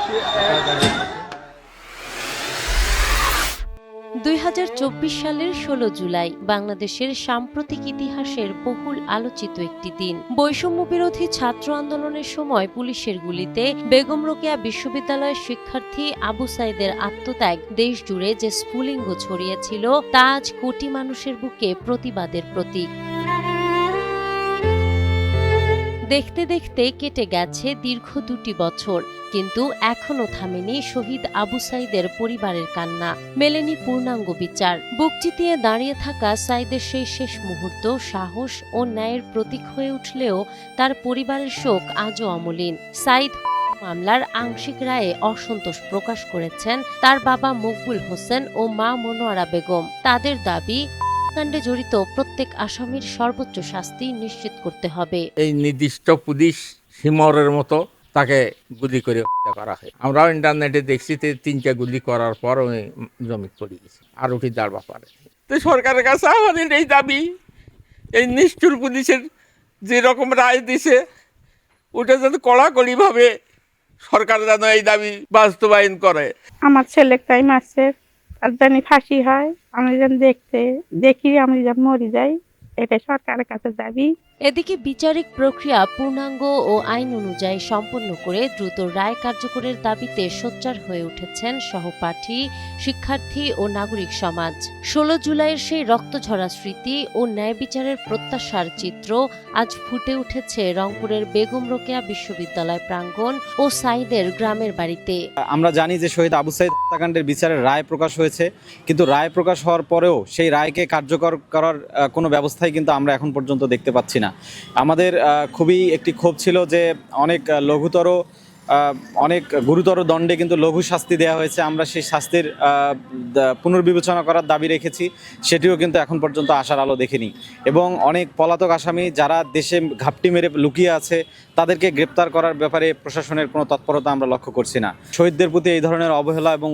2024 সালের 16 জুলাই বাংলাদেশের সাম্প্রতিক ইতিহাসের বহুল আলোচিত একটি দিন। বৈষম্য বিরোধী ছাত্র আন্দোলনের সময় পুলিশের গুলিতে বেগম রোকেয়া বিশ্ববিদ্যালয়ের শিক্ষার্থী আবু সাইদের আত্মত্যাগ দেশ জুড়ে যে স্ফুলিঙ্গ ছড়িয়েছিল তা আজ কোটি মানুষের বুকে প্রতিবাদের প্রতীক। দেখতে দেখতে কেটে গেছে দীর্ঘ 2 বছর, কিন্তু এখনো থামেনি শহীদ আবু সাইদের পরিবারের কান্না, মেলেনি পূর্ণাঙ্গ বিচার। বুক চিতিয়ে দাঁড়িয়ে থাকা সাইদের সেই শেষ মুহূর্ত সাহস ও ন্যায়ের প্রতীক হয়ে উঠলেও তার পরিবারের শোক আজও অমলিন। সাইদ মামলার আংশিক রায়ে অসন্তোষ প্রকাশ করেছেন তার বাবা মকবুল হোসেন ও মা মনোয়ারা বেগম। তাদের দাবি, কাণ্ডে জড়িত প্রত্যেক আসামির সর্বোচ্চ শাস্তি নিশ্চিত করতে হবে। এই নির্দিষ্ট পুলিশ হিমরের মতো তাকে গুলি করে হত্যা করা হয়। আমরাও ইন্টারনেটে দেখছি 3টা গুলি করার পর ওই জমি পড়ে গেছে আর উঠি দাঁড়বা পারে। তো সরকারের কাছে আমাদের এই দাবি, এই নিষ্ঠুর পুলিশের যেরকম রায় দিছে ওটা যেন কড়াকড়িভাবে সরকার যেন এই দাবি বাস্তবায়ন করে। আমার ছেলেটাই মারছে, আর জানি ফাঁসি হয়, আমি যেন দেখি আমি যেন মরে যাই, এটা সরকারের কাছে দাবি। এদিকে বিচারিক প্রক্রিয়া পূর্ণাঙ্গ ও আইন অনুযায়ী সম্পন্ন করে দ্রুত রায় কার্যকরের দাবিতে সোচ্চার হয়ে উঠেছেন সহপাঠী, শিক্ষার্থী ও নাগরিক সমাজ। 16 জুলাইয়ের সেই রক্তঝরা স্মৃতি ও ন্যায় বিচারের প্রত্যাশার চিত্র আজ ফুটে উঠেছে রংপুরের বেগম রোকেয়া বিশ্ববিদ্যালয় প্রাঙ্গণ ও সাইদের গ্রামের বাড়িতে। আমরা জানি যে শহীদ আবু সাইদ হত্যাকাণ্ডের বিচারের রায় প্রকাশ হয়েছে, কিন্তু রায় প্রকাশ হওয়ার পরেও সেই রায়কে কার্যকর করার কোনো ব্যবস্থাই কিন্তু আমরা এখন পর্যন্ত দেখতে পাচ্ছি না। আমাদের খুবই একটি ক্ষোভ ছিল যে অনেক গুরুতর দণ্ডে কিন্তু লঘু শাস্তি দেওয়া হয়েছে। আমরা সেই শাস্তির পুনর্বিবেচনা করার দাবি রেখেছি, সেটিও কিন্তু এখন পর্যন্ত আসার আলো দেখেনি। এবং অনেক পলাতক আসামি যারা দেশে ঘাপটি মেরে লুকিয়ে আছে তাদেরকে গ্রেপ্তার করার ব্যাপারে প্রশাসনের কোনো তৎপরতা আমরা লক্ষ্য করছি না। শহীদদের প্রতি এই ধরনের অবহেলা এবং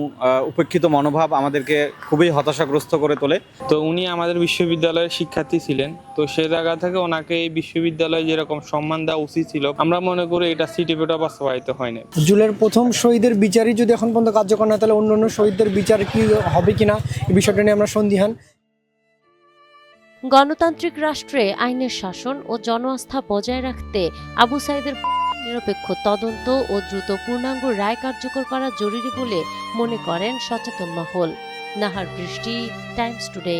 উপেক্ষিত মনোভাব আমাদেরকে খুবই হতাশাগ্রস্ত করে তোলে। তো উনি আমাদের বিশ্ববিদ্যালয়ের শিক্ষার্থী ছিলেন, তো সে জায়গা থেকে ওনাকে এই বিশ্ববিদ্যালয়ে যেরকম সম্মান দেওয়া উচিত ছিল, আমরা মনে করি এটা সিটিপিটা বাস্তবায়িত হয় না। জুলের প্রথম শহীদের বিচারই যদি এখন পর্যন্ত কার্যকর না, তাহলে অন্য শহীদদের বিচার কি হবে কিনা এই বিষয়টা নিয়ে আমরা সন্দিহান। গণতান্ত্রিক রাষ্ট্রে আইনের শাসন ও জনআস্থা বজায় রাখতে আবু সাইদের নিরপেক্ষ তদন্ত ও দ্রুত পূর্ণাঙ্গ রায় কার্যকর করা জরুরি বলে মনে করেন সচেতন মহল। নাহার বৃষ্টি, টাইমস টুডে।